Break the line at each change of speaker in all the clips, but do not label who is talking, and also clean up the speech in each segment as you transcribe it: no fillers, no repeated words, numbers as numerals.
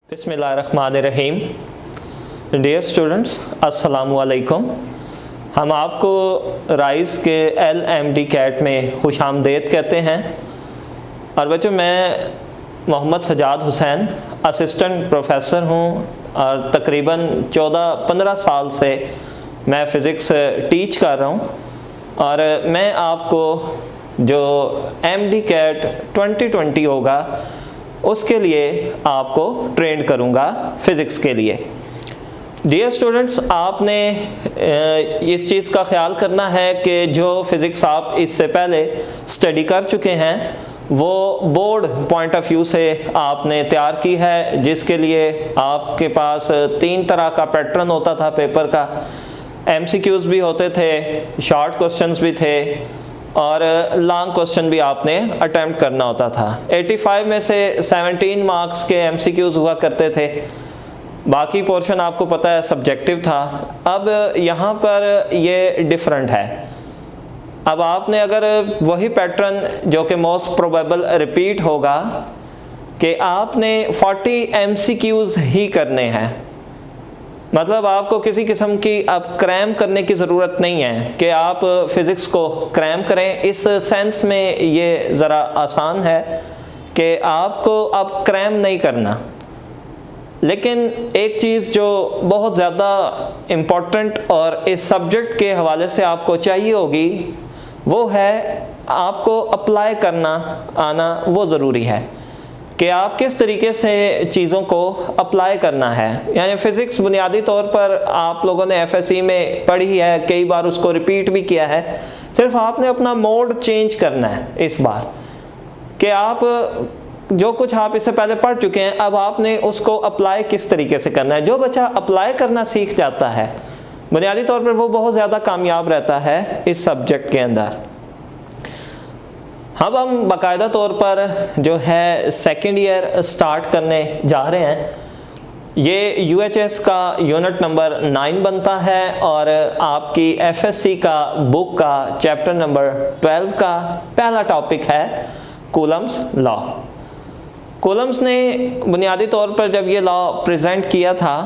बिस्मिल्लाहिर्रहमानिर्रहीम। Dear students, अस्सलामुअलैकुम। हम आपको राइस के LMD कैट में खुशामदीद कहते हैं। और बच्चों, मैं मोहम्मद सजाद हुसैन असिस्टेंट प्रोफेसर हूँ और तकरीबन 14-15 साल से मैं फ़िज़िक्स टीच कर रहा हूँ। और मैं आपको जो MD कैट 2020 होगा उसके लिए आपको ट्रेन करूँगा फ़िज़िक्स के लिए। डियर स्टूडेंट्स, आपने इस चीज़ का ख्याल करना है कि जो फ़िज़िक्स आप इससे पहले स्टडी कर चुके हैं वो बोर्ड पॉइंट ऑफ व्यू से आपने तैयार की है, जिसके लिए आपके पास 3 तरह का पैटर्न होता था पेपर का। MCQs भी होते थे, शॉर्ट क्वेश्चंस भी थे और लॉन्ग क्वेश्चन भी आपने अटेम्प्ट करना होता था। 85 में से 17 मार्क्स के MCQs हुआ करते थे, बाकी पोर्शन आपको पता है सब्जेक्टिव था। अब यहाँ पर ये डिफरेंट है। अब आपने अगर वही पैटर्न जो कि मोस्ट प्रोबेबल रिपीट होगा कि आपने 40 MCQs ही करने हैं, मतलब आपको किसी किस्म की अब क्रैम करने की ज़रूरत नहीं है कि आप फ़िज़िक्स को क्रैम करें। इस सेंस में ये ज़रा आसान है कि आपको अब क्रैम नहीं करना। लेकिन एक चीज़ जो बहुत ज़्यादा इम्पोर्टेंट और इस सब्जेक्ट के हवाले से आपको चाहिए होगी वो है आपको अप्लाई करना आना। वो ज़रूरी है कि आप किस तरीके से चीज़ों को अप्लाई करना है। यानी फ़िज़िक्स बुनियादी तौर पर आप लोगों ने FSE में पढ़ी है, कई बार उसको रिपीट भी किया है। सिर्फ आपने अपना मोड चेंज करना है इस बार कि आप जो कुछ आप इससे पहले पढ़ चुके हैं अब आपने उसको अप्लाई किस तरीके से करना है। जो बच्चा अप्लाई करना सीख जाता है बुनियादी तौर पर वो बहुत ज़्यादा कामयाब रहता है इस सब्जेक्ट के अंदर। अब हम बाकायदा तौर पर जो है सेकेंड ईयर स्टार्ट करने जा रहे हैं। ये UHS का यूनिट नंबर 9 बनता है और आपकी FSC का बुक का चैप्टर नंबर 12 का पहला टॉपिक है कूलम्स लॉ। कूलम्स ने बुनियादी तौर पर जब ये लॉ प्रेजेंट किया था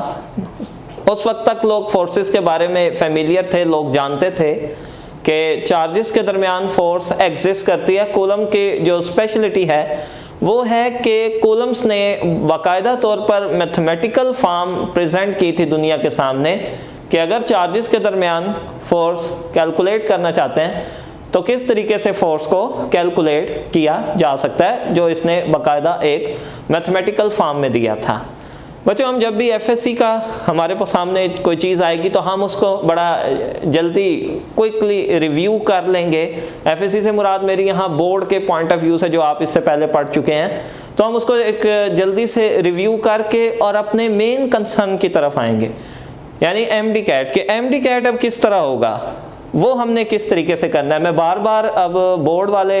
उस वक्त तक लोग फोर्सेस के बारे में फेमिलियर थे, लोग जानते थे कि चार्जेस के दरमियान फोर्स एग्जिस्ट करती है। कूलम की जो स्पेशलिटी है वो है कि कूलम्स ने बाकायदा तौर पर मैथमेटिकल फॉर्म प्रेजेंट की थी दुनिया के सामने कि अगर चार्जेस के दरमियान फोर्स कैलकुलेट करना चाहते हैं तो किस तरीके से फोर्स को कैलकुलेट किया जा सकता है, जो इसने बाकायदा एक मैथमेटिकल फॉर्म में दिया था। बच्चों, हम जब भी FSC का हमारे सामने कोई चीज़ आएगी तो हम उसको बड़ा जल्दी क्विकली रिव्यू कर लेंगे। FSC से मुराद मेरी यहाँ बोर्ड के पॉइंट ऑफ व्यू से जो आप इससे पहले पढ़ चुके हैं, तो हम उसको एक जल्दी से रिव्यू करके और अपने मेन कंसर्न की तरफ आएंगे, यानी MD कैट के MD कैट अब किस तरह होगा, वो हमने किस तरीके से करना है। मैं बार बार अब बोर्ड वाले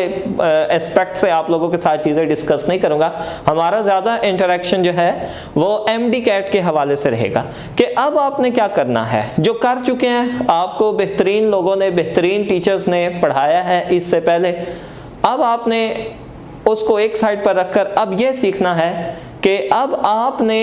एस्पेक्ट से आप लोगों के साथ चीज़ें डिस्कस नहीं करूँगा। हमारा ज़्यादा इंटरेक्शन जो है वो MD कैट के हवाले से रहेगा कि अब आपने क्या करना है। जो कर चुके हैं आपको बेहतरीन लोगों ने, बेहतरीन टीचर्स ने पढ़ाया है इससे पहले, अब आपने उसको एक साइड पर रखकर अब ये सीखना है कि अब आपने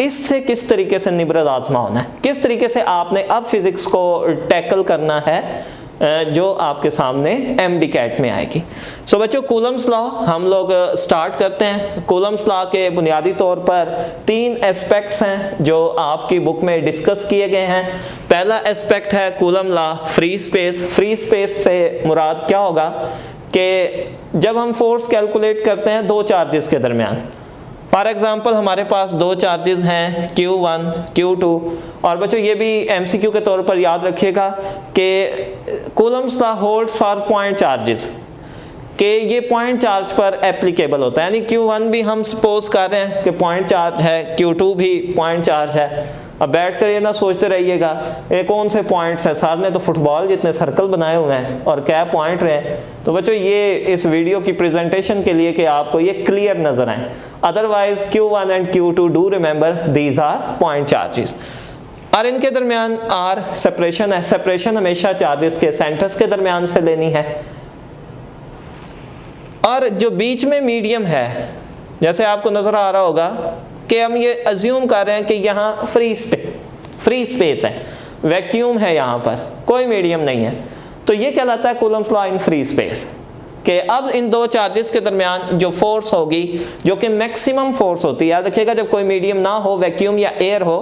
इससे किस तरीके से निबरद आजमा होना है, किस तरीके से आपने अब फिज़िक्स को टैकल करना है जो आपके सामने MD कैट में आएगी। सो बच्चों, कूलम्स लॉ हम लोग स्टार्ट करते हैं। कूलम्स लॉ के बुनियादी तौर पर 3 एस्पेक्ट्स हैं जो आपकी बुक में डिस्कस किए गए हैं। पहला एस्पेक्ट है coulomb law free space. Free space से मुराद क्या होगा कि जब हम फोर्स कैलकुलेट करते हैं 2 चार्जेस के दरमियान, फॉर एग्जाम्पल हमारे पास 2 चार्जेस हैं Q1 Q2। और बच्चों ये भी MCQ के तौर पर याद रखिएगा कि Coulomb's law holds for point charges, कि ये पॉइंट चार्ज पर एप्लीकेबल होता है। यानी Q1 भी हम सपोज कर रहे हैं कि पॉइंट चार्ज है, Q2 भी पॉइंट चार्ज है। अब बैठ कर ये ना सोचते रहिएगा ये कौन से पॉइंट्स हैं, सर ने तो फुटबॉल जितने सर्कल बनाए हुए हैं और क्या पॉइंट रहे हैं। तो बच्चों ये इस वीडियो की प्रेजेंटेशन के लिए कि आपको ये क्लियर नजर आए। Otherwise Q1 and Q2 do remember these are point charges और इनके दरमियान R सेपरेशन है। सेपरेशन हमेशा चार्जेस के सेंटर्स के दरमियान से लेनी है। और जो बीच में मीडियम है, जैसे आपको नजर आ रहा होगा कि हम ये अज्यूम कर रहे हैं कि यहाँ फ्री स्पेस है, वैक्यूम है, यहाँ पर कोई मीडियम नहीं है, तो ये कहलाता है Coulomb's law in free space, कि अब इन दो चार्जेस के दरमियान जो फोर्स होगी, जो कि मैक्सिमम फोर्स होती है, याद रखिएगा जब कोई मीडियम ना हो, वैक्यूम या एयर हो,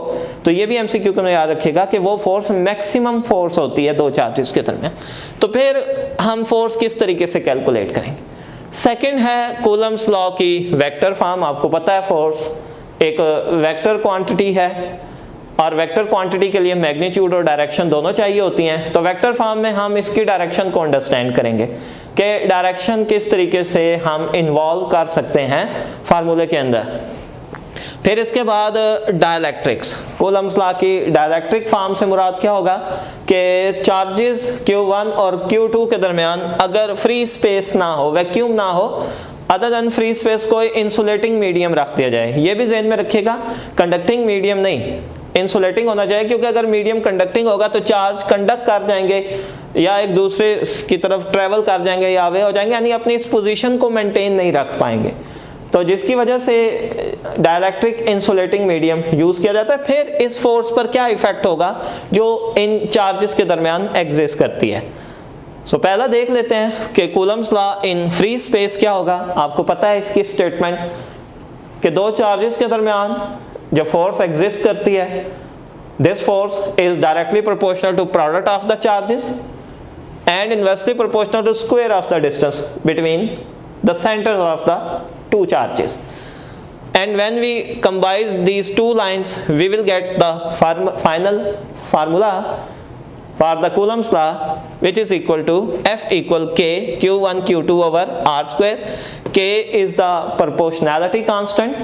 तो ये भी एमसीक्यू में याद रखिएगा कि वो फोर्स मैक्सिमम फोर्स होती है दो चार्जेस के दरमियान। तो फिर हम फोर्स किस तरीके से कैलकुलेट करेंगे? सेकंड है कूलम्स लॉ की वेक्टर फॉर्म। आपको पता है फोर्स एक वेक्टर क्वांटिटी है और वेक्टर क्वांटिटी के लिए मैग्नीट्यूड और डायरेक्शन दोनों चाहिए होती हैं। तो वेक्टर फॉर्म में हम इसकी डायरेक्शन को अंडरस्टैंड करेंगे कि डायरेक्शन किस तरीके से हम इन्वॉल्व कर सकते हैं फार्मूले के अंदर। फिर इसके बाद डायलैक्ट्रिक्स, कूलम्स लॉ की डायलैक्ट्रिक फॉर्म से मुराद क्या होगा कि चार्जेस Q1 और Q2 के दरमियान अगर फ्री स्पेस ना हो, वैक्यूम ना हो, अदर देन फ्री स्पेस कोई इंसुलेटिंग मीडियम रख दिया जाए। ये भी ज़हन में रखिएगा, कंडक्टिंग मीडियम नहीं, इंसुलेटिंग होना चाहिए, क्योंकि अगर मीडियम कंडक्टिंग होगा तो चार्ज कंडक्ट कर जाएंगे या एक दूसरे की तरफ ट्रेवल कर जाएंगे या अवे हो जाएंगे, यानी अपनी इस पोजीशन को मेंटेन नहीं रख पाएंगे, तो जिसकी वजह से डायलैक्ट्रिक इंसुलेटिंग मीडियम यूज़ किया जाता है। फिर इस फोर्स पर क्या इफेक्ट होगा जो इन चार्जेस के दरमियान एग्जिस्ट करती है। सो पहला देख लेते हैं कि Coulomb's law in free space क्या होगा। आपको पता है इसकी स्टेटमेंट कि दो चार्जेस के दरमियान जो फोर्स एग्जिस्ट करती है, this force is directly proportional to product of the charges and inversely proportional to square of the distance between the centers of the two charges, and when we combine these two lines we will get the final formula for the Coulomb's law, which is equal to F equal K Q1 Q2 over R square. K is the proportionality constant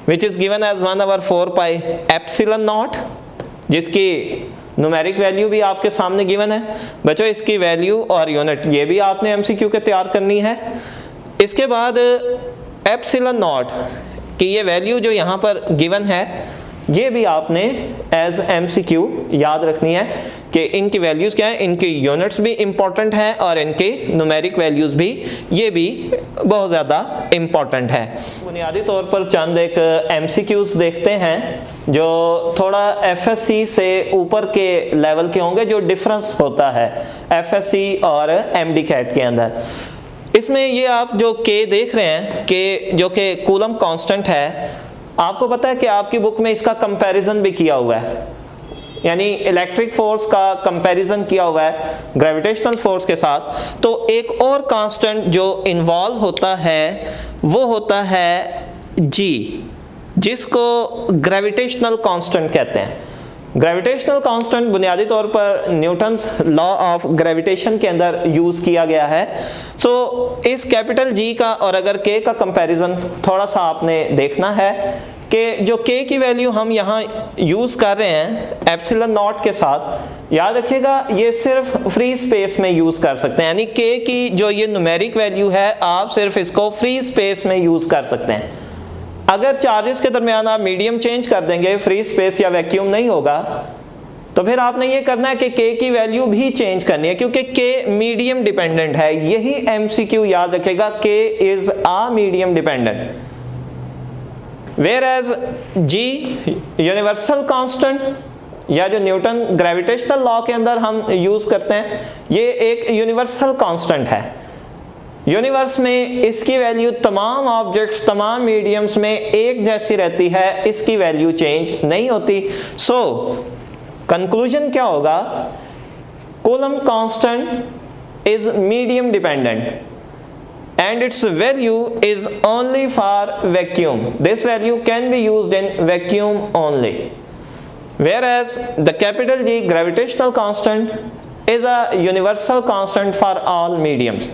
which is given as 1/4 pi epsilon naught, जिसकी numeric value भी आपके सामने given है बच्चों। इसकी value और unit ये भी आपने एमसीक्यू के तैयार करनी है। इसके बाद एप्सिलॉन नॉट की ये वैल्यू जो यहाँ पर गिवन है, ये भी आपने एज एमसीक्यू याद रखनी है कि इनकी वैल्यूज़ क्या है, इनकी यूनिट्स भी इम्पॉर्टेंट हैं और इनके न्यूमेरिक वैल्यूज़ भी, ये भी बहुत ज़्यादा इम्पॉर्टेंट है। बुनियादी तौर पर चंद एक एमसीक्यूज़ देखते हैं जो थोड़ा एफएससी से ऊपर के लेवल के होंगे, जो डिफरेंस होता है एफएससी और एमडी कैट के अंदर। इसमें ये आप जो के देख रहे हैं कि जो कि कूलम कांस्टेंट है, आपको पता है कि आपकी बुक में इसका कंपैरिजन भी किया हुआ है, यानी इलेक्ट्रिक फोर्स का कंपैरिजन किया हुआ है ग्रेविटेशनल फोर्स के साथ। तो एक और कांस्टेंट जो इन्वॉल्व होता है वो होता है जी, जिसको ग्रेविटेशनल कांस्टेंट कहते हैं। ग्रेविटेशनल कांस्टेंट बुनियादी तौर पर न्यूटन्स लॉ ऑफ ग्रेविटेशन के अंदर यूज़ किया गया है। सो इस कैपिटल जी का और अगर के का कंपैरिजन थोड़ा सा आपने देखना है कि जो के की वैल्यू हम यहाँ यूज़ कर रहे हैं एप्सिलॉन नॉट के साथ, याद रखिएगा ये सिर्फ फ्री स्पेस में यूज़ कर सकते हैं, यानी के की जो ये न्यूमेरिक वैल्यू है आप सिर्फ इसको फ्री स्पेस में यूज़ कर सकते हैं। अगर चार्जेस के दरमियान आप मीडियम चेंज कर देंगे, फ्री स्पेस या वैक्यूम नहीं होगा, तो फिर आपने ये करना है कि के की वैल्यू भी चेंज करनी है, क्योंकि के मीडियम डिपेंडेंट है। यही एमसीक्यू याद रखेगा, K is a medium dependent, whereas G universal constant या जो न्यूटन ग्रेविटेशनल लॉ के अंदर हम यूज करते हैं, ये एक यूनिवर्सल कांस्टेंट है। यूनिवर्स में इसकी वैल्यू तमाम ऑब्जेक्ट्स, तमाम मीडियम्स में एक जैसी रहती है, इसकी वैल्यू चेंज नहीं होती। सो कंक्लूजन क्या होगा, coulomb constant is medium dependent and its value is only for vacuum. This value can be used in vacuum only, whereas the capital G gravitational constant is a universal constant for all mediums.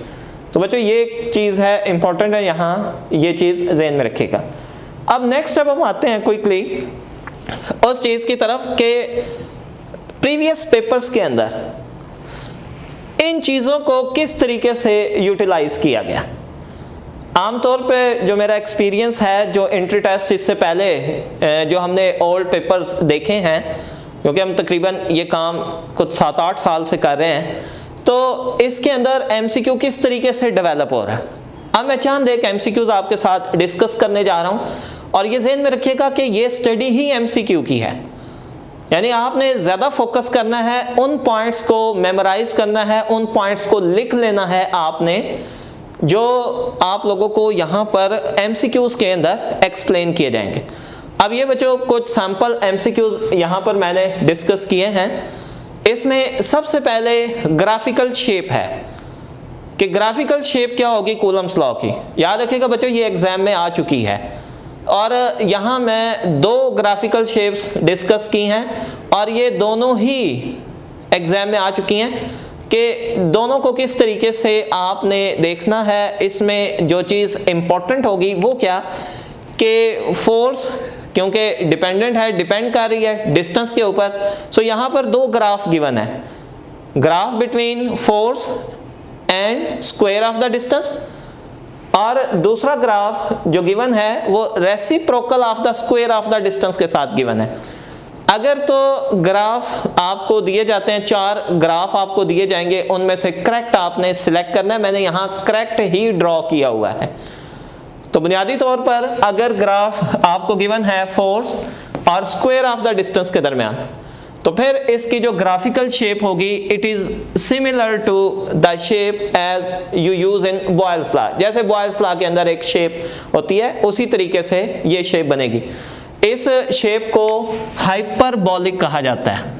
तो बच्चों ये चीज़ है, important है, यहाँ ये चीज़ ज़हन में रखिएगा। अब नेक्स्ट अब हम आते हैं क्विकली उस चीज़ की तरफ के प्रीवियस पेपर्स के अंदर इन चीज़ों को किस तरीके से यूटिलाइज किया गया। आमतौर पे जो मेरा एक्सपीरियंस है, जो एंट्री टेस्ट इससे पहले जो हमने ओल्ड पेपर्स देखे हैं, क्योंकि हम तकरीबन ये काम कुछ 7-8 साल से कर रहे हैं, तो इसके अंदर एमसीक्यू किस तरीके से डेवलप हो रहा है। अब मैं चंद एक एमसीक्यूज आपके साथ डिस्कस करने जा रहा हूँ और ये ज़हन में रखिएगा कि ये स्टडी ही एमसीक्यू की है, यानी आपने ज़्यादा फोकस करना है, उन पॉइंट्स को मेमोराइज करना है, उन पॉइंट्स को लिख लेना है आपने जो आप लोगों को यहाँ पर एमसीक्यूज़ के अंदर एक्सप्लेन किए जाएंगे। अब ये बच्चों कुछ सैम्पल एमसीक्यूज़ यहाँ पर मैंने डिस्कस किए हैं। इसमें सबसे पहले ग्राफिकल शेप है कि ग्राफिकल शेप क्या होगी कूलम्स लॉ की। याद रखिएगा बच्चों, ये एग्जाम में आ चुकी है और यहाँ मैं 2 ग्राफिकल शेप्स डिस्कस की हैं और ये दोनों ही एग्जाम में आ चुकी हैं कि दोनों को किस तरीके से आपने देखना है। इसमें जो चीज़ इम्पोर्टेंट होगी वो क्या कि फोर्स क्योंकि डिपेंडेंट है, डिपेंड कर रही है डिस्टेंस के ऊपर। सो यहाँ पर 2 ग्राफ गिवन है, graph between force and square of the distance, और दूसरा ग्राफ जो गिवन है वो reciprocal of the square of the distance के साथ गिवन है। अगर तो ग्राफ आपको दिए जाते हैं, 4 ग्राफ आपको दिए जाएंगे, उनमें से करेक्ट आपने सिलेक्ट करना है। मैंने यहाँ करेक्ट ही ड्रॉ किया हुआ है। तो बुनियादी तौर पर अगर ग्राफ आपको गिवन है फोर्स और स्क्वायर ऑफ द डिस्टेंस के दरमियान, तो फिर इसकी जो ग्राफिकल शेप होगी it is similar to the shape as you use in Boyle's law. जैसे बॉयल्स लॉ के अंदर एक शेप होती है, उसी तरीके से ये शेप बनेगी। इस शेप को हाइपरबोलिक कहा जाता है।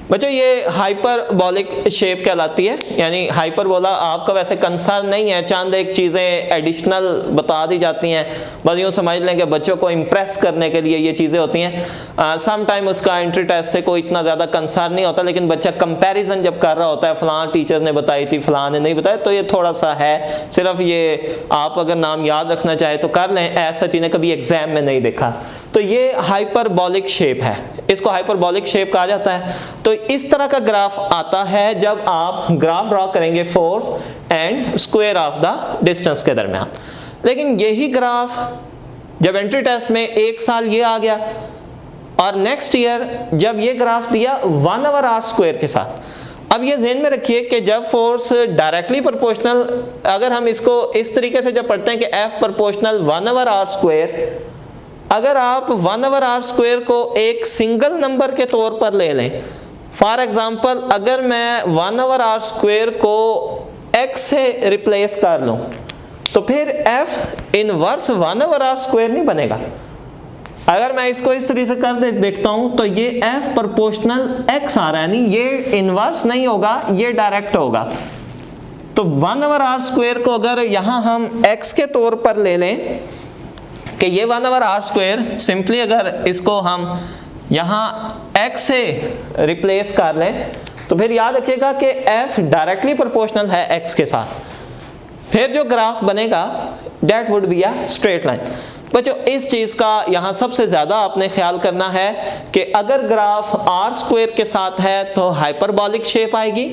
बच्चों ये हाइपरबोलिक शेप कहलाती है, यानी हाइपरबोला आपका वैसे कंसर्न नहीं है, चंद एक चीज़ें एडिशनल बता दी जाती हैं, बस यूँ समझ लें कि बच्चों को इम्प्रेस करने के लिए ये चीज़ें होती हैं। सम टाइम उसका एंट्री टेस्ट से कोई इतना ज़्यादा कंसर्न नहीं होता, लेकिन बच्चा कंपैरिजन जब कर रहा होता है, फ़लाँ टीचर ने बताई थी, फ़लाँ ने नहीं बताया, तो ये थोड़ा सा है। सिर्फ ये आप अगर नाम याद रखना चाहे तो कर लें, ऐसा चीज़ें कभी एग्जाम में नहीं देखा। तो ये हाइपरबोलिक शेप है, इसको हाइपरबोलिक शेप कहा जाता है। तो इस तरह का ग्राफ आता है जब आप ग्राफ ड्रॉ करेंगे force and square of the distance के दरमियान। लेकिन यही ग्राफ जब एंट्री टेस्ट में एक साल ये आ गया और नेक्स्ट ईयर जब ये ग्राफ दिया 1/r² के साथ। अब ये ध्यान में रखिए कि जब फोर्स डायरेक्टली प्रोपोर्शनल, अगर हम इसको इस तरीके से जब पढ़ते हैं कि F प्रोपोर्शनल 1/r², अगर आप 1/r² को एक सिंगल नंबर के तौर पर ले लें, फॉर एग्जाम्पल अगर मैं 1/r² को x से रिप्लेस कर लूँ तो फिर F इनवर्स 1/r² नहीं बनेगा। अगर मैं इसको इस तरीके से कर देखता हूँ तो ये F प्रोपोर्शनल x आ रहा है, यानी ये इनवर्स नहीं होगा, ये डायरेक्ट होगा। तो 1/r² को अगर यहाँ हम x के तौर पर ले लें कि ये 1/r², सिंपली अगर इसको हम यहाँ x से रिप्लेस कर लें तो फिर याद रखिएगा कि f डायरेक्टली प्रोपोर्शनल है x के साथ। फिर जो ग्राफ बनेगा that would be a straight line. बच्चों इस चीज़ का यहाँ सबसे ज़्यादा आपने ख्याल करना है कि अगर ग्राफ r² के साथ है तो हाइपरबोलिक शेप आएगी,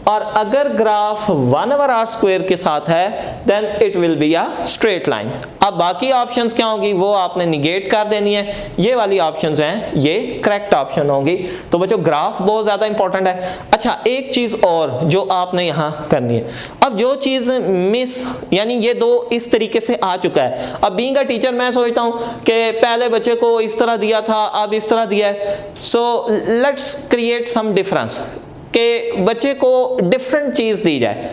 और अगर ग्राफ 1/r² के साथ है then it will be a straight line. अब बाकी ऑप्शंस क्या होंगी वो आपने निगेट कर देनी है, ये वाली ऑप्शंस हैं ये करेक्ट ऑप्शन होंगी। तो बच्चों ग्राफ बहुत ज़्यादा इंपॉर्टेंट है। अच्छा एक चीज़ और जो आपने यहाँ करनी है, अब जो चीज़ मिस, यानी ये 2 इस तरीके से आ चुका है। अब बीइंग अ टीचर मैं सोचता हूँ कि पहले बच्चे को इस तरह दिया था, अब इस तरह दिया है, so let's create some difference कि बच्चे को डिफरेंट चीज़ दी जाए।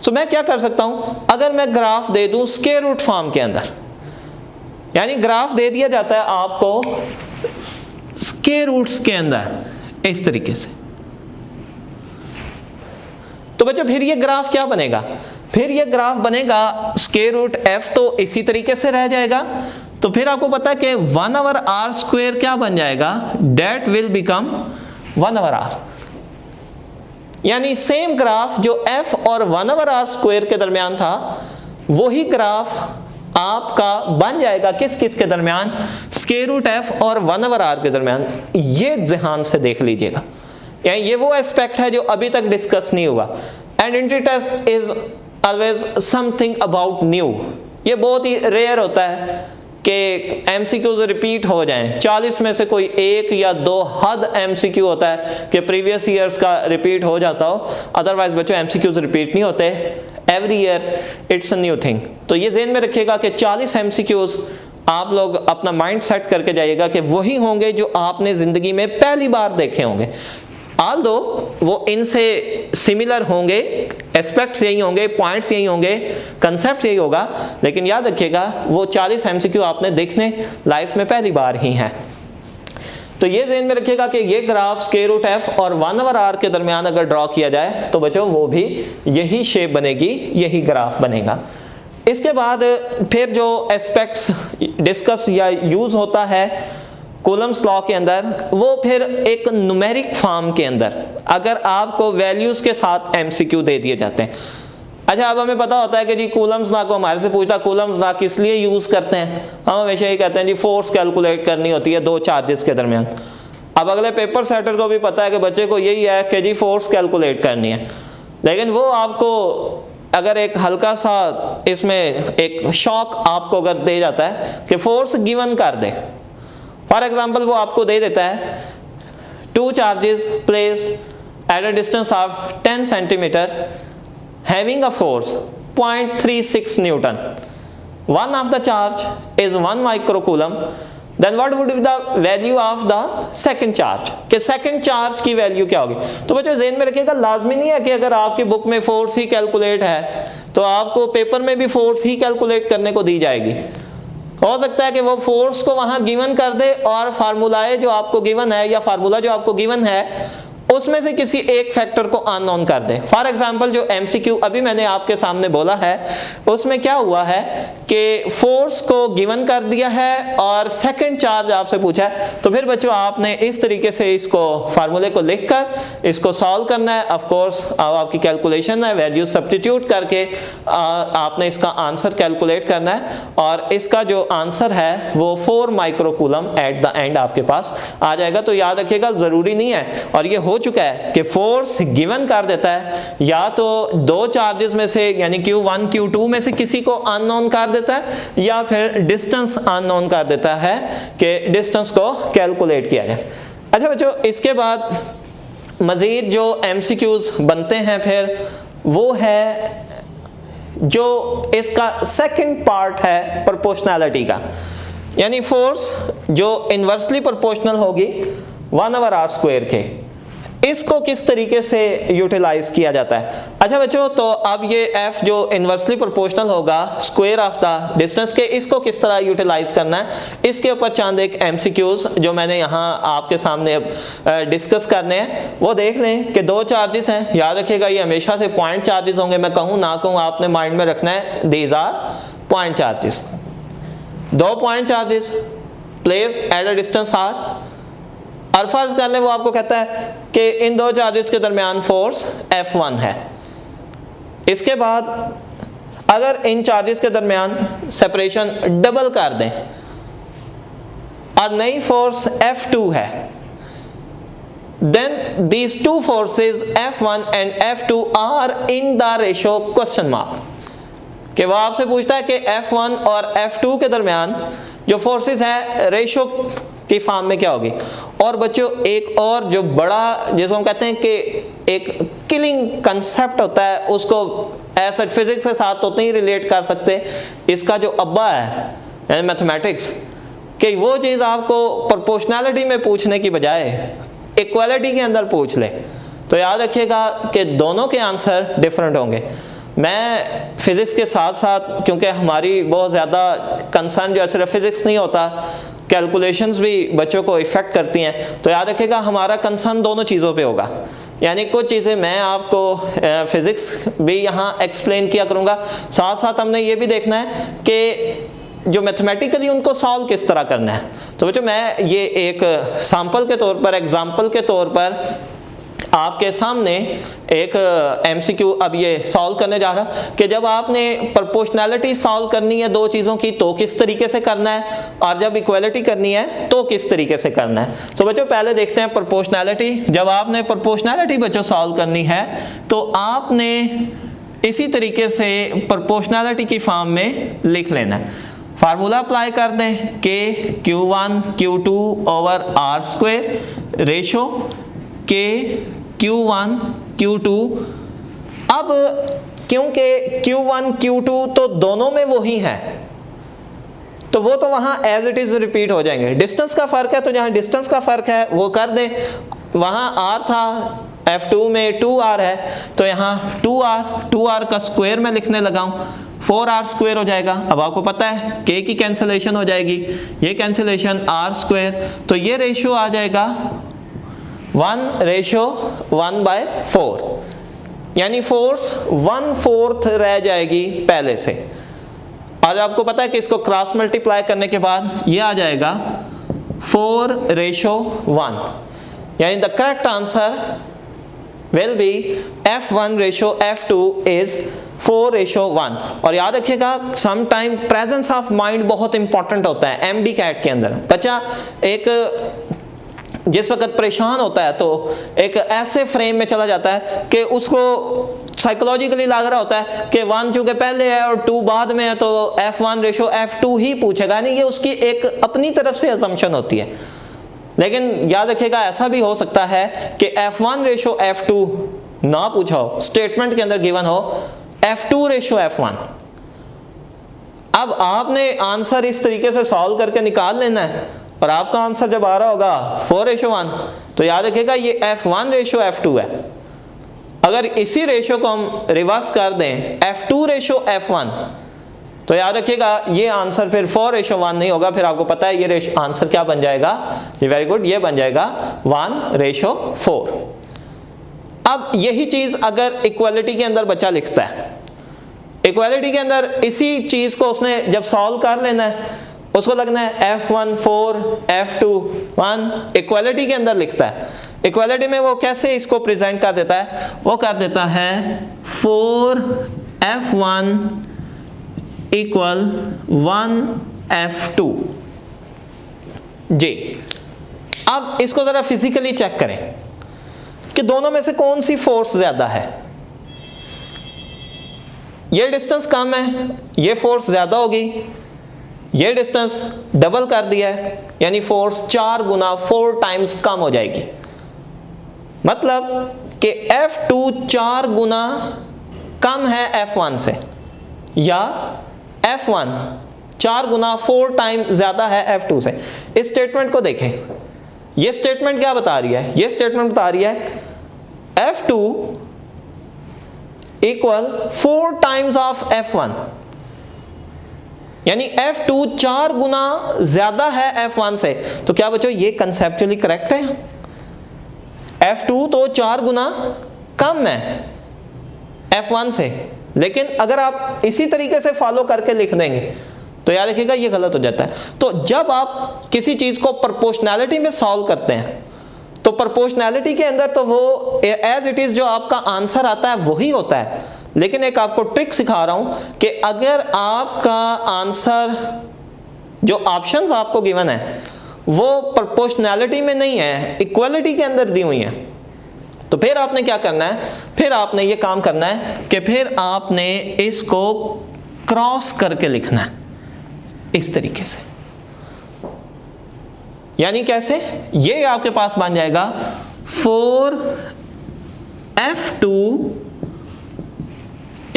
सो मैं क्या कर सकता हूँ, अगर मैं ग्राफ दे दूँ स्क्वायर रूट फॉर्म के अंदर, यानी ग्राफ दे दिया जाता है आपको स्क्वायर रूट्स के अंदर इस तरीके से, तो बच्चों फिर ये ग्राफ क्या बनेगा, फिर ये ग्राफ बनेगा स्क्वायर रूट f तो इसी तरीके से रह जाएगा। तो फिर आपको पता है कि 1/r² क्या बन जाएगा, डेट विल बिकम 1/r, यानी सेम ग्राफ जो f और 1/r² के दरमियान था वही ग्राफ आपका बन जाएगा किस किस के दरमियान, स्क्वायर रूट f और 1/r के दरमियान। ये ध्यान से देख लीजिएगा, यानी ये वो एस्पेक्ट है जो अभी तक डिस्कस नहीं हुआ। And entry test is always something about new. ये बहुत ही रेयर होता है कि एमसीक्यूज रिपीट हो जाएं, 40 में से कोई एक या दो हद एमसीक्यू होता है कि प्रीवियस ईयर्स का रिपीट हो जाता हो, अदरवाइज बच्चों एमसीक्यूज रिपीट नहीं होते, every year it's a new thing. तो ये ज़हन में रखिएगा कि 40 एमसीक्यूज आप लोग अपना माइंड सेट करके जाइएगा कि वही होंगे जो आपने ज़िंदगी में पहली बार देखे होंगे, आल्दो वो इनसे सिमिलर होंगे, एस्पेक्ट्स यही होंगे, पॉइंट्स यही होंगे, कंसेप्ट यही होगा, लेकिन याद रखिएगा वो 40 एमसीक्यू आपने देखने लाइफ में पहली बार ही हैं। तो ये ज़हन में रखिएगा कि ये ग्राफ स्क्वायर रूट एफ और 1/r के दरमियान अगर ड्रॉ किया जाए तो बच्चों वो भी यही शेप बनेगी, यही ग्राफ बनेगा। इसके बाद फिर जो एस्पेक्ट्स डिस्कस या यूज़ होता है कूलम्स लॉ के अंदर, वो फिर एक न्यूमेरिक फॉर्म के अंदर अगर आपको वैल्यूज़ के साथ एमसीक्यू दे दिए जाते हैं। अच्छा, अब हमें पता होता है कि जी कूलम्स लॉ को हमारे से पूछता कूलम्स लॉ किस लिए यूज़ करते हैं, हम हमेशा ये कहते हैं जी फोर्स कैलकुलेट करनी होती है दो चार्जेस के दरमियान। अब अगले पेपर सेटर को भी पता है कि बच्चे को यही है कि जी फोर्स कैलकुलेट करनी है, लेकिन वो आपको अगर एक हल्का सा इसमें एक शॉक आपको अगर दे जाता है कि फोर्स गिवन कर दे, फॉर एग्जाम्पल वो आपको दे देता है 2 charges placed at a distance of 10 centimetre having a force 0.36 Newton, one of the charge is 1 microcoulomb, then what would be the value of the second charge, कि second charge की value क्या होगी। तो बच्चों ज़हन में रखिएगा लाजमी नहीं है कि अगर आपकी बुक में फोर्स ही कैलकुलेट है तो आपको पेपर में भी फोर्स ही कैलकुलेट करने को दी जाएगी। हो सकता है कि वो फोर्स को वहाँ गिवन कर दे और फार्मूलाए जो आपको गिवन है या फार्मूला जो आपको गिवन है उसमें से किसी एक फैक्टर को अननोन कर दे। फॉर एग्जांपल जो एमसीक्यू अभी मैंने आपके सामने बोला है उसमें क्या हुआ है कि फोर्स को गिवन कर दिया है और सेकंड चार्ज आपसे पूछा है, तो फिर बच्चों आपने इस तरीके से इसको फार्मूले को लिखकर इसको सॉल्व करना है। ऑफ कोर्स आपकी कैलकुलेशन है, वैल्यू सब्स्टिट्यूट करके आपने इसका आंसर कैलकुलेट करना है और इसका जो आंसर है वो 4 माइक्रोकूलम एट द एंड आपके पास आ जाएगा। तो याद रखिएगा ज़रूरी नहीं है, और ये हो चुका है कि फोर्स गिवन कर देता है या तो दो चार्जेस में से यानी Q1 Q2 में से किसी को अननोन कर देता है या फिर डिस्टेंस अननोन कर देता है कि डिस्टेंस को कैलकुलेट किया जाए। अच्छा बच्चों, इसके बाद मजीद जो एमसीक्यूज बनते हैं फिर वो है जो इसका सेकंड पार्ट है प्रोपोर्शनैलिटी का, यानी फोर्स जो इन्वर्सली प्रोपोर्शनल होगी 1/r² के, इसको किस तरीके से यूटिलाइज किया जाता है। अच्छा बच्चों, तो अब ये f जो इन्वर्सली प्रोपोर्शनल होगा स्क्वायर ऑफ द डिस्टेंस के, इसको किस तरह यूटिलाइज करना है, इसके ऊपर चंद एक एमसीक्यूज जो मैंने यहाँ आपके सामने डिस्कस करने हैं वो देख लें कि दो चार्जेस हैं। याद रखिएगा ये हमेशा से पॉइंट चार्जेस होंगे, मैं कहूँ ना कहूँ आपने माइंड में रखना है दीज आर पॉइंट चार्जेस। दो point charges placed at a distance r, और फर्ज कर लें वो आपको कहता है कि इन दो चार्जेस के दरमियान फोर्स F1 है। इसके बाद अगर इन चार्जेस के दरमियान सेपरेशन डबल कर दें और नई फोर्स F2 है, then these two forces F1 and F2 are in the ratio question mark, कि वो आपसे पूछता है कि F1 और F2 के दरमियान जो फोर्सेस है रेशो की फॉर्म में क्या होगी। और बच्चों एक और जो बड़ा जिसको हम कहते हैं कि एक किलिंग कंसेप्ट होता है उसको ऐसा फिजिक्स के साथ तो नहीं रिलेट कर सकते, इसका जो अब्बा है मैथमेटिक्स, कि वो चीज़ आपको प्रोपोर्शनैलिटी में पूछने की बजाय इक्वालिटी के अंदर पूछ ले, तो याद रखिएगा कि दोनों के आंसर डिफरेंट होंगे। मैं फिज़िक्स के साथ साथ, क्योंकि हमारी बहुत ज़्यादा कंसर्न जो सिर्फ फिज़िक्स नहीं होता, कैलकुलेशंस भी बच्चों को इफ़ेक्ट करती हैं, तो याद रखिएगा हमारा कंसर्न दोनों चीज़ों पे होगा। यानी कुछ चीज़ें मैं आपको फिज़िक्स भी यहाँ एक्सप्लेन किया करूँगा, साथ साथ हमने ये भी देखना है कि जो मैथमेटिकली उनको सॉल्व किस तरह करना है। तो बच्चों मैं ये एक सैम्पल के तौर पर, एग्जाम्पल के तौर पर आपके सामने एक एमसीक्यू अब ये सॉल्व करने जा रहा कि जब आपने प्रोपोर्शनैलिटी सॉल्व करनी है दो चीज़ों की तो किस तरीके से करना है, और जब इक्वालिटी करनी है तो किस तरीके से करना है। तो बच्चों पहले देखते हैं प्रोपोर्शनैलिटी। जब आपने प्रोपोर्शनैलिटी बच्चों सॉल्व करनी है तो आपने इसी तरीके से प्रोपोर्शनैलिटी की फॉर्म में लिख लेना है। फार्मूला अप्लाई कर दें के Q1 Q2 over are square ratio के Q1 Q2। अब क्योंकि Q1 Q2 तो दोनों में वही है तो वो तो वहाँ एज इट इज़ रिपीट हो जाएंगे। डिस्टेंस का फ़र्क है तो जहाँ डिस्टेंस का फ़र्क है वो कर दें। वहाँ r था, F2 में 2r है तो यहाँ 2r का स्क्वायर में लिखने लगा हूँ, 4r स्क्वायर हो जाएगा। अब आपको पता है k की कैंसिलेशन हो जाएगी, ये कैंसिलेशन r स्क्वायर, तो ये रेशियो आ जाएगा 1:1/4, यानी फोर्स 1/4 रह जाएगी पहले से। और आपको पता है कि इसको क्रॉस मल्टीप्लाई करने के बाद ये आ जाएगा 4:1, यानी the correct answer will be F1:F2 is 4:1। और याद रखिएगा some time presence of mind बहुत इंपॉर्टेंट होता है MD कैट के अंदर। बच्चा एक जिस वक्त परेशान होता है तो एक ऐसे फ्रेम में चला जाता है कि उसको साइकोलॉजिकली लग रहा होता है कि 1 चूंकि पहले है और 2 बाद में है तो F1:F2 ही पूछेगा, नहीं, ये उसकी एक अपनी तरफ से असम्पशन होती है। लेकिन याद रखिएगा ऐसा भी हो सकता है कि F1:F2 ना पूछा हो, स्टेटमेंट के अंदर गिवन हो F2:F1। अब आपने आंसर इस तरीके से सॉल्व करके निकाल लेना है और आपका आंसर जब आ रहा होगा 4:1 तो याद रखिएगा ये F1:F2 है। अगर इसी रेशो को हम रिवर्स कर दें F2:F1 तो याद रखिएगा ये आंसर फिर 4:1 नहीं होगा, फिर आपको पता है ये आंसर क्या बन जाएगा, ये वेरी गुड, ये बन जाएगा 1:4। अब यही चीज अगर इक्वालिटी के अंदर बच्चा लिखता है, इक्वालिटी के अंदर इसी चीज को उसने जब सॉल्व कर लेना है, उसको लगना है F1 4 F2 1, इक्वालिटी के अंदर लिखता है। इक्वालिटी में वो कैसे इसको प्रेजेंट कर देता है, वो कर देता है 4F1 = 1F2 जी। अब इसको जरा फिजिकली चेक करें कि दोनों में से कौन सी फोर्स ज्यादा है। ये डिस्टेंस कम है, ये फोर्स ज्यादा होगी, ये डिस्टेंस डबल कर दिया है, यानी फोर्स 4 गुना 4 टाइम्स कम हो जाएगी। मतलब कि F2 4 गुना कम है F1 से, या F1 4 गुना 4 टाइम ज्यादा है F2 से। इस स्टेटमेंट को देखें, ये स्टेटमेंट क्या बता रही है, ये स्टेटमेंट बता रही है F2 = 4 टाइम्स ऑफ F1, यानी F2 4 गुना ज्यादा है F1 से। तो क्या बच्चों ये कंसेप्चुअली करेक्ट है? F2 तो 4 गुना कम है F1 से, लेकिन अगर आप इसी तरीके से फॉलो करके लिख देंगे तो याद रखिएगा ये गलत हो जाता है। तो जब आप किसी चीज को प्रोपोर्शनैलिटी में सॉल्व करते हैं तो प्रोपोर्शनैलिटी के अंदर तो वो एज इट इज जो आपका आंसर आता है वही होता है, लेकिन एक आपको ट्रिक सिखा रहा हूं कि अगर आपका आंसर जो ऑप्शंस आपको गिवन है वो प्रोपोर्शनैलिटी में नहीं है, इक्वालिटी के अंदर दी हुई है, तो फिर आपने क्या करना है, फिर आपने ये काम करना है कि फिर आपने इसको क्रॉस करके लिखना है इस तरीके से। यानी कैसे, ये आपके पास बन जाएगा 4F2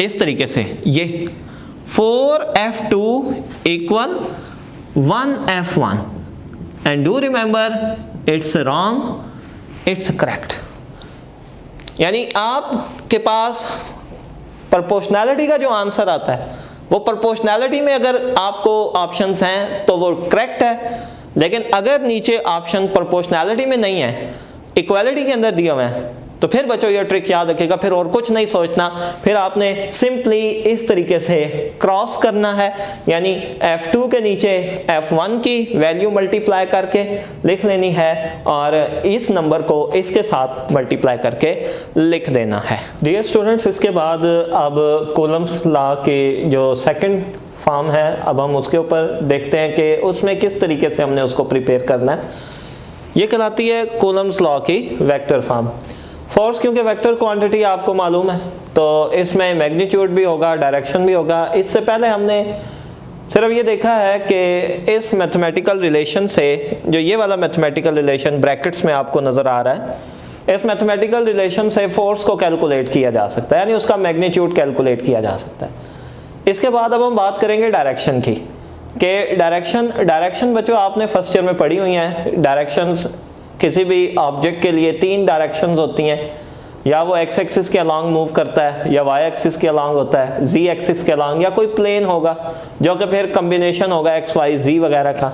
इस तरीके से, ये 4F2 = 1F1 and do remember it's wrong, it's correct। यानी आपके पास प्रोपोर्शनैलिटी का जो आंसर आता है वो प्रोपोर्शनैलिटी में अगर आपको ऑप्शंस हैं तो वो करेक्ट है, लेकिन अगर नीचे ऑप्शन प्रोपोर्शनैलिटी में नहीं है, इक्वालिटी के अंदर दिए हुए हैं, तो फिर बच्चों ये ट्रिक याद रखिएगा, फिर और कुछ नहीं सोचना, फिर आपने सिंपली इस तरीके से क्रॉस करना है, यानी F2 के नीचे F1 की वैल्यू मल्टीप्लाई करके लिख लेनी है और इस नंबर को इसके साथ मल्टीप्लाई करके लिख देना है। डियर स्टूडेंट्स, इसके बाद अब कूलम्स लॉ के जो सेकंड फॉर्म है, अब हम उसके ऊपर देखते हैं कि उसमें किस तरीके से हमने उसको प्रिपेयर करना है। ये कहलाती है कूलम्स लॉ की वेक्टर फॉर्म। फोर्स क्योंकि वेक्टर क्वांटिटी आपको मालूम है तो इसमें मैग्नीट्यूड भी होगा, डायरेक्शन भी होगा। इससे पहले हमने सिर्फ ये देखा है कि इस मैथमेटिकल रिलेशन से, जो ये वाला मैथमेटिकल रिलेशन ब्रैकेट्स में आपको नज़र आ रहा है, इस मैथमेटिकल रिलेशन से फोर्स को कैलकुलेट किया जा सकता है, यानी उसका मैग्नीट्यूड कैलकुलेट किया जा सकता है। इसके बाद अब हम बात करेंगे डायरेक्शन की, कि डायरेक्शन बच्चों आपने फर्स्ट ईयर में पढ़ी हुई हैं। डायरेक्शंस किसी भी ऑब्जेक्ट के लिए 3 डायरेक्शंस होती हैं, या वो एक्स एक्सिस के अलॉन्ग मूव करता है, या वाई एक्सिस के अलॉन्ग होता है, जी एक्सिस के अलॉन्ग, या कोई प्लेन होगा जो कि फिर कम्बिनेशन होगा एक्स वाई जी वगैरह का,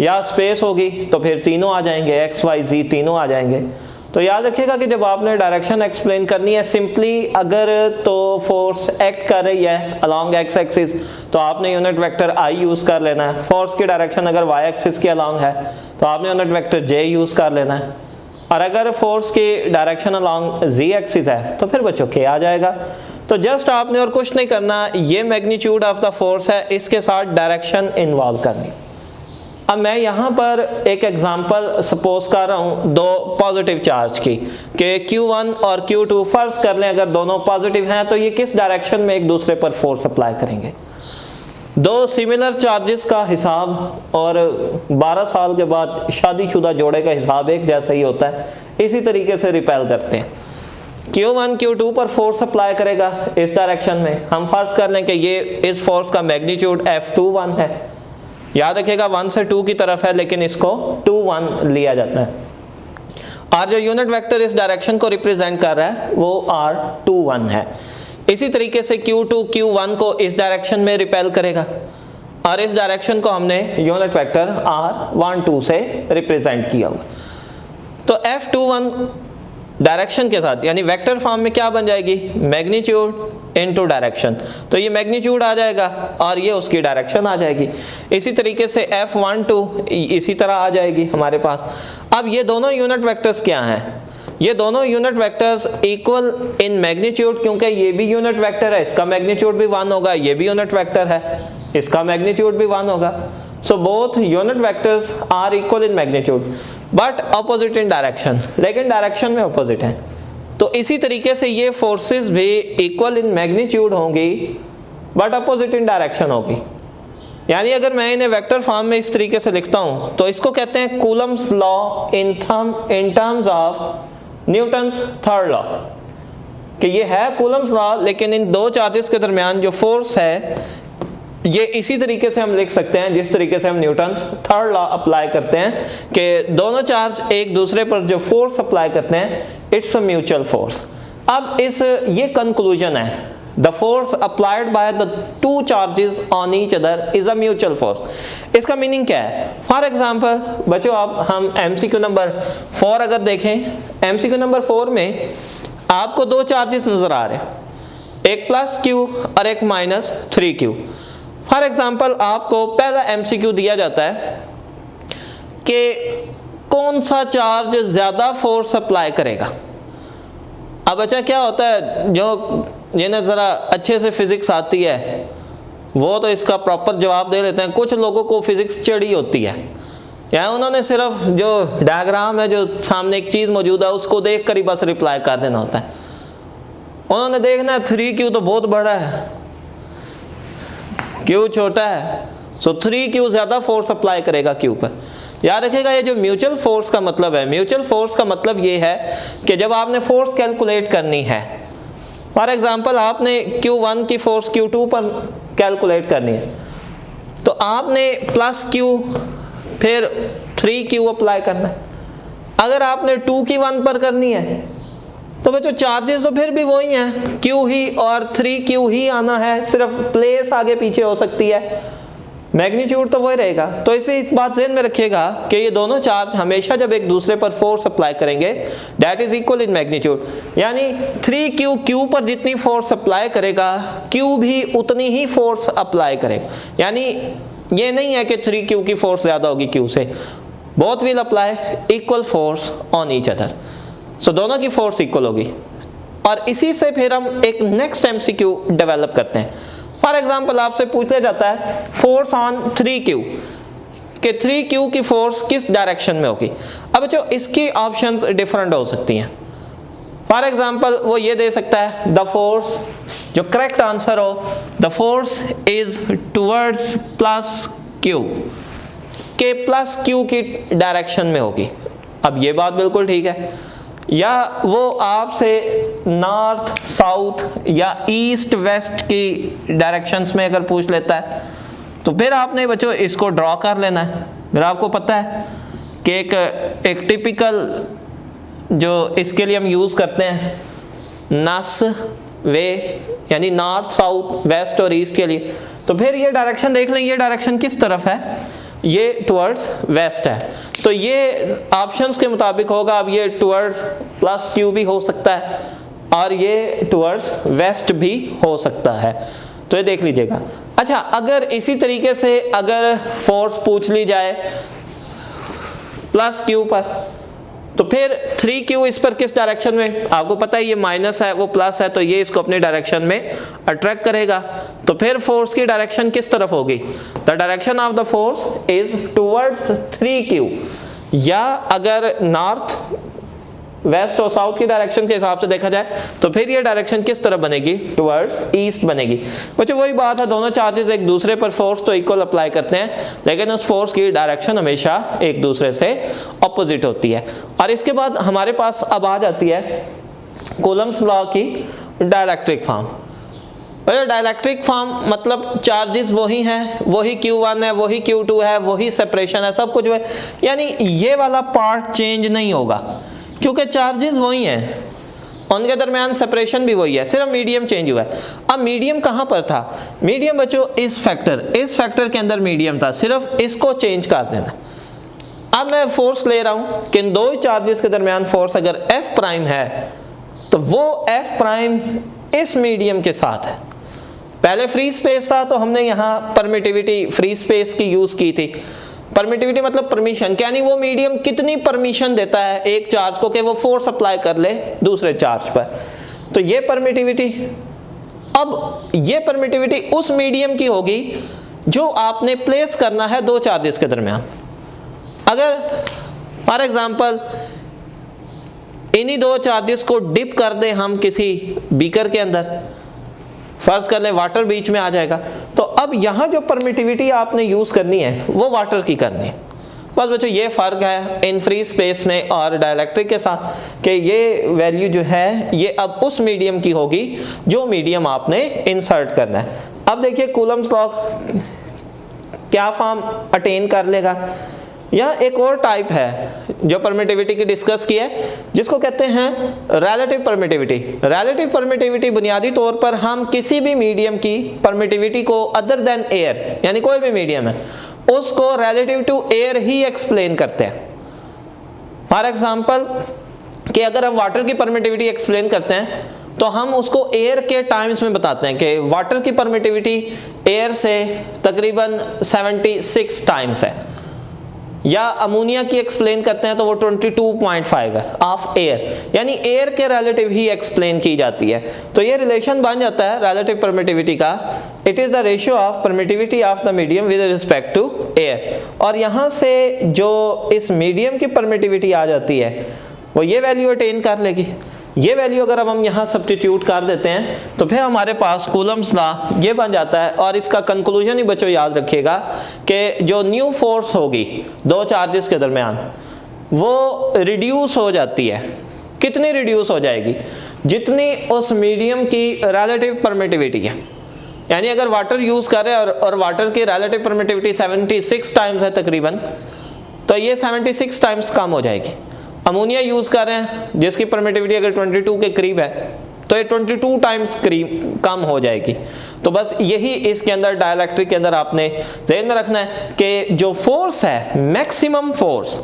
या स्पेस होगी तो फिर तीनों आ जाएंगे, एक्स वाई जी तीनों आ जाएंगे। तो याद रखिएगा कि जब आपने डायरेक्शन एक्सप्लेन करनी है, सिंपली अगर तो फोर्स एक्ट कर रही है अलॉन्ग एक्स एक्सिस तो आपने यूनिट वेक्टर आई यूज़ कर लेना है। फोर्स की डायरेक्शन अगर वाई एक्सिस के अलॉन्ग है तो आपने यूनिट वेक्टर जे यूज़ कर लेना है, और अगर फोर्स की डायरेक्शन अलॉन्ग जी एक्सिस है तो फिर बच्चों के आ जाएगा। तो जस्ट आपने और कुछ नहीं करना, ये मैग्नीट्यूड ऑफ द फोर्स है, इसके साथ डायरेक्शन इन्वॉल्व करनी। अब मैं यहाँ पर एक एग्जांपल सपोज कर रहा हूँ 2 पॉजिटिव चार्ज की, कि Q1 और Q2 फर्ज कर लें अगर दोनों पॉजिटिव हैं तो ये किस डायरेक्शन में एक दूसरे पर फोर्स अप्लाई करेंगे। 2 सिमिलर चार्जेस का हिसाब और 12 साल के बाद शादीशुदा जोड़े का हिसाब एक जैसा ही होता है, इसी तरीके से रिपेल करते हैं। Q1 Q2 पर फोर्स अप्लाई करेगा इस डायरेक्शन में, हम फर्ज कर लें कि ये इस फोर्स का मैग्नीट्यूड F21 है। याद रखिएगा 1 से 2 की तरफ है, लेकिन इसको 2 1 लिया जाता है, और जो यूनिट वेक्टर इस डायरेक्शन को रिप्रेजेंट कर रहा है वो R21 है। इसी तरीके से Q2 Q1 को इस डायरेक्शन में रिपेल करेगा, और इस डायरेक्शन को हमने यूनिट वेक्टर R12 से रिप्रेजेंट किया हुआ। तो F21 डायरेक्शन के साथ यानी वेक्टर फॉर्म में क्या बन जाएगी, मैग्नीट्यूड इनटू डायरेक्शन, तो ये मैग्नीट्यूड आ जाएगा और ये उसकी डायरेक्शन आ जाएगी। इसी तरीके से F12 इसी तरह आ जाएगी हमारे पास। अब ये दोनों यूनिट वेक्टर्स क्या हैं, ये दोनों unit vectors equal in magnitude, क्योंकि ये भी यूनिट वेक्टर है, इसका मैग्नीट्यूड भी 1 होगा, ये भी यूनिट वेक्टर है, इसका मैग्नीट्यूड भी 1 होगा। So both unit vectors are equal in magnitude but opposite in direction, लेकिन डायरेक्शन में अपोजिट है। तो इसी तरीके से ये फोर्सेस भी इक्वल इन मैग्नीट्यूड होंगी बट अपोजिट इन डायरेक्शन होगी। यानी अगर मैं इन्हें वेक्टर फॉर्म में इस तरीके से लिखता हूं तो इसको कहते हैं Coulomb's law in terms of Newton's third law, कि ये है कूलम्स लॉ, लेकिन इन 2 चार्जेस के दरमियान जो फोर्स है ये इसी तरीके से हम लिख सकते हैं जिस तरीके से हम न्यूटन्स थर्ड लॉ अप्लाई करते हैं, कि दोनों चार्ज एक दूसरे पर जो फोर्स अप्लाई करते हैं इट्स अ म्यूचुअल फोर्स। अब ये कंक्लूजन है, the force applied by the 2 charges on each other is a mutual force. इसका मीनिंग क्या है? फॉर एग्जांपल बच्चों अब हम MCQ नंबर 4 अगर देखें, MCQ नंबर 4 में आपको 2 चार्जेस नजर आ रहे हैं, एक +Q और एक -3Q। फॉर एग्जाम्पल आपको पहला MCQ दिया जाता है कि कौन सा चार्ज ज़्यादा फोर्स अप्लाई करेगा। अब अच्छा क्या होता है, जो जिन्हें ज़रा अच्छे से फिज़िक्स आती है वो तो इसका प्रॉपर जवाब दे लेते हैं, कुछ लोगों को फिज़िक्स चढ़ी होती है, या उन्होंने सिर्फ जो डायग्राम है, जो सामने एक चीज़ मौजूद है उसको देख कर ही बस रिप्लाई कर देना होता है। उन्होंने देखना है 3Q तो बहुत बड़ा है, Q छोटा है, सो 3Q ज़्यादा फोर्स अप्लाई करेगा Q पर। याद रखिएगा ये जो म्यूचुअल फोर्स का मतलब है, म्यूचुअल फोर्स का मतलब ये है कि जब आपने फोर्स कैलकुलेट करनी है, फॉर एग्जांपल आपने Q1 की फोर्स Q2 पर कैलकुलेट करनी है, तो आपने +Q फिर 3Q अप्लाई करना है। अगर आपने 2 की 1 पर करनी है तो बच्चों चार्जेस तो फिर भी वही हैं, Q ही और 3Q ही आना है, सिर्फ प्लेस आगे पीछे हो सकती है, मैग्नीट्यूड तो वही रहेगा। तो इसे इस बात ध्यान में रखिएगा कि ये दोनों चार्ज हमेशा जब एक दूसरे पर फोर्स अप्लाई करेंगे that is equal in magnitude, यानी 3Q Q पर जितनी फोर्स अप्लाई करेगा Q भी उतनी ही फोर्स अप्लाई करेगा। यानी ये नहीं है कि 3Q की फोर्स ज़्यादा होगी Q से, both will apply equal force on each other, so दोनों की फोर्स इक्वल होगी। और इसी से फिर हम एक नेक्स्ट MCQ डेवलप करते हैं। फॉर एग्जाम्पल आपसे पूछा जाता है फोर्स ऑन 3Q, कि 3Q की फोर्स किस डायरेक्शन में होगी। अब बच्चों इसकी ऑप्शंस डिफरेंट हो सकती हैं। फॉर एग्जाम्पल वो ये दे सकता है द फोर्स जो करेक्ट आंसर हो, the force is towards plus Q, के प्लस क्यू की डायरेक्शन में होगी। अब ये बात बिल्कुल ठीक है। या वो आपसे नॉर्थ साउथ या ईस्ट वेस्ट की डायरेक्शंस में अगर पूछ लेता है तो फिर आपने बच्चों इसको ड्रॉ कर लेना है। फिर आपको पता है कि एक टिपिकल जो इसके लिए हम यूज़ करते हैं नस वे, यानी नॉर्थ साउथ वेस्ट और ईस्ट के लिए, तो फिर ये डायरेक्शन देख लें, ये डायरेक्शन किस तरफ है, ये टुवर्ड्स वेस्ट है। तो ये ऑप्शंस के मुताबिक होगा। अब ये टुवर्ड्स प्लस क्यू भी हो सकता है और ये टुवर्ड्स वेस्ट भी हो सकता है, तो ये देख लीजिएगा। अच्छा, अगर इसी तरीके से अगर फोर्स पूछ ली जाए प्लस क्यू पर, तो फिर 3Q इस पर किस डायरेक्शन में, आपको पता है ये माइनस है वो प्लस है, तो ये इसको अपनी डायरेक्शन में अट्रैक्ट करेगा। तो फिर फोर्स की डायरेक्शन किस तरफ होगी, the direction of the force is towards 3Q। या अगर नॉर्थ वेस्ट और साउथ की डायरेक्शन के हिसाब से देखा जाए तो फिर ये डायरेक्शन किस तरफ बनेगी, टुवर्ड्स ईस्ट बनेगी। बच्चों वही बात है, दोनों चार्जेस एक दूसरे पर फोर्स तो इक्वल अप्लाई करते हैं, लेकिन उस फोर्स की डायरेक्शन हमेशा एक दूसरे से ऑपोजिट होती है। और इसके बाद हमारे पास अब आ जाती है कूलम्स लॉ की डायलैक्ट्रिक फॉर्म। डायलैक्ट्रिक फॉर्म मतलब चार्जेस वही हैं, वही Q1 है, वही Q2 है, वही सेपरेशन है, सब कुछ है, यानी ये वाला पार्ट चेंज नहीं होगा क्योंकि चार्जेस वही हैं, उनके दरमियान सेपरेशन भी वही है, सिर्फ मीडियम चेंज हुआ है। अब मीडियम कहाँ पर था, मीडियम बच्चों इस फैक्टर के अंदर मीडियम था, सिर्फ इसको चेंज कर देना। अब मैं फोर्स ले रहा हूँ कि इन दो चार्जेस के दरमियान फोर्स अगर F प्राइम है तो वो F प्राइम इस मीडियम के साथ है। पहले फ्री स्पेस था तो हमने यहाँ परमिटिविटी फ्री स्पेस की यूज की थी। परमिटिविटी मतलब परमिशन, यानी वो मीडियम कितनी परमिशन देता है एक चार्ज को कि वो फोर्स अप्लाई कर ले दूसरे चार्ज पर, तो ये परमिटिविटी। अब ये परमिटिविटी उस मीडियम की होगी जो आपने प्लेस करना है दो चार्जेस के दरमियान। अगर फॉर एग्जांपल इन्हीं दो चार्जेस को डिप कर दे हम किसी बीकर के अंदर, फर्ज कर ले वाटर बीच में आ जाएगा, तो अब यहाँ जो परमिटिविटी आपने यूज करनी है वो वाटर की करनी है। बस बच्चों ये फर्क है इन फ्री स्पेस में और डायलैक्ट्रिक के साथ कि ये वैल्यू जो है ये अब उस मीडियम की होगी जो मीडियम आपने इंसर्ट करना है। अब देखिए कूलम्स लॉ क्या फॉर्म अटेन कर लेगा। यहाँ एक और टाइप है जो परमिटिविटी की डिस्कस की है जिसको कहते हैं रिलेटिव परमिटिविटी। रिलेटिव परमिटिविटी बुनियादी तौर पर हम किसी भी मीडियम की परमिटिविटी को अदर देन एयर, यानी कोई भी मीडियम है उसको रिलेटिव टू एयर ही एक्सप्लेन करते हैं। फॉर एग्जांपल कि अगर हम वाटर की परमिटिविटी एक्सप्लेन करते हैं तो हम उसको एयर के टाइम्स में बताते हैं कि वाटर की परमिटिविटी एयर से तकरीबन 76 टाइम्स है, या अमोनिया की एक्सप्लेन करते हैं तो वो 22.5 है ऑफ एयर, यानी एयर के रिलेटिव ही एक्सप्लेन की जाती है। तो ये रिलेशन बन जाता है रिलेटिव परमिटिविटी का, it is the ratio of permittivity of the medium with respect to air. और यहाँ से जो इस मीडियम की परमिटिविटी आ जाती है वो ये वैल्यू अटेन कर लेगी। ये वैल्यू अगर अब हम यहाँ सब्स्टिट्यूट कर देते हैं तो फिर हमारे पास कूलम्स लॉ ये बन जाता है। और इसका कंक्लूजन ही बच्चों याद रखिएगा कि जो न्यू फोर्स होगी दो चार्जेस के दरमियान वो रिड्यूस हो जाती है। कितनी रिड्यूस हो जाएगी, जितनी उस मीडियम की रिलेटिव परमिटिविटी है। यानी अगर वाटर यूज़ कर रहे हैं और वाटर की रिलेटिव परमिटिविटी 76 टाइम्स है तकरीबन, तो ये 76 टाइम्स कम हो जाएगी। अमोनिया यूज़ कर रहे हैं जिसकी परमिटिविटी अगर 22 के करीब है तो ये 22 टाइम्स करीब कम हो जाएगी। तो बस यही इसके अंदर डायलैक्ट्रिक के अंदर आपने ध्यान में रखना है कि जो फोर्स है मैक्सिमम फोर्स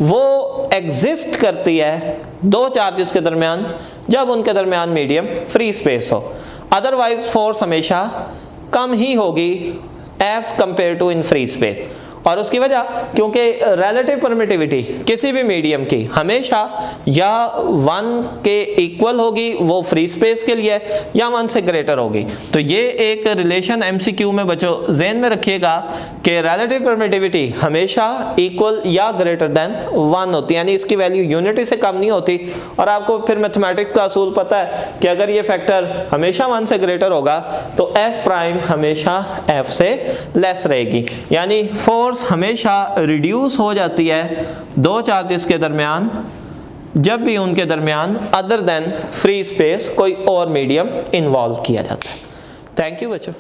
वो एग्जिस्ट करती है दो चार्जेस के दरमियान जब उनके दरमियान मीडियम फ्री स्पेस हो, अदरवाइज फोर्स हमेशा कम ही होगी as compared to in free space. और उसकी वजह क्योंकि रिलेटिव परमिटिविटी किसी भी मीडियम की हमेशा या 1 के इक्वल होगी, वो फ्री स्पेस के लिए, या 1 से ग्रेटर होगी। तो ये एक रिलेशन एमसीक्यू में बच्चों ज़हन में रखिएगा कि रिलेटिव परमिटिविटी हमेशा इक्वल या ग्रेटर देन 1 होती है, यानी इसकी वैल्यू यूनिटी से कम नहीं होती। और आपको फिर मैथमेटिक्स का असूल पता है कि अगर ये फैक्टर हमेशा 1 से ग्रेटर होगा तो एफ प्राइम हमेशा एफ से लेस रहेगी, यानी फोर्स हमेशा रिड्यूस हो जाती है दो चार्जेस के दरमियान जब भी उनके दरमियान अदर देन फ्री स्पेस कोई और मीडियम इन्वॉल्व किया जाता है। थैंक यू बच्चों।